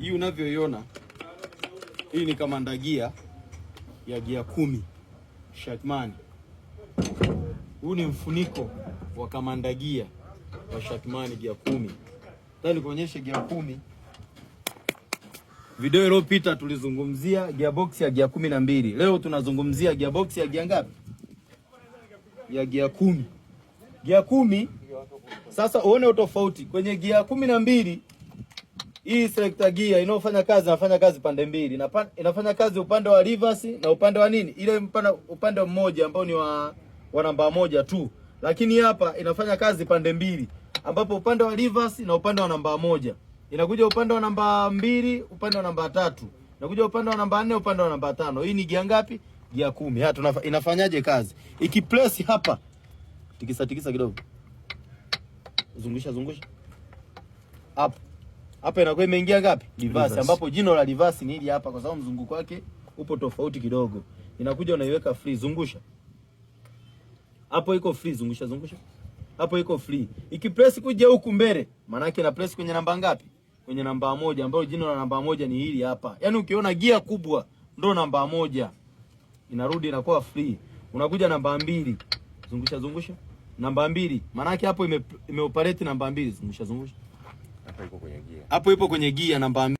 Hii unavyoiona hii ni kamanda gia ya gia 10 Shackman. Huu ni mfuniko wa kamanda gia wa Shackman gia 10. Nataka nikuonyeshe gia 10. Video iliyopita tulizungumzia gearbox ya gia 12. Leo tunazungumzia gearbox ya gia ngapi? Ya gia 10. Gia 10. Sasa uone utofauti kwenye gia 12. Hii selector gear inafanya kazi pande mbili. Inafanya kazi upande wa reverse na upande wa nini? Ile upande mmoja ambao ni wa namba moja tu. Lakini hapa inafanya kazi pande mbili, ambapo upande wa reverse na upande wa namba moja. Inakuja upande wa namba 2, upande wa namba 3. Inakuja upande wa namba 4, upande wa namba 5. Hii ni gia ngapi? Gia 10. Hata inafanyaje kazi? Ikipress hapa, tikisa kidogo. Zungusha. Hapa inakuwa imeingia ngapi? Reverse, ambapo jino la reverse ni hili hapa, kwa sababu mzunguko wake upo tofauti kidogo. Inakuja unaiweka free, zungusha. Hapo iko free, zungusha. Hapo iko free. Ikipress kuja huku mbele, maana yake ina press kwenye namba ngapi? Kwenye namba 1, ambayo jino la namba 1 ni hili hapa. Yaani ukiona gia kubwa ndo namba 1. Inarudi inakuwa free. Unakuja namba 2. Zungusha. Namba 2. Maana yake hapo imeoperate namba 2. Zungusha. Hapo ipo kwenye gia namba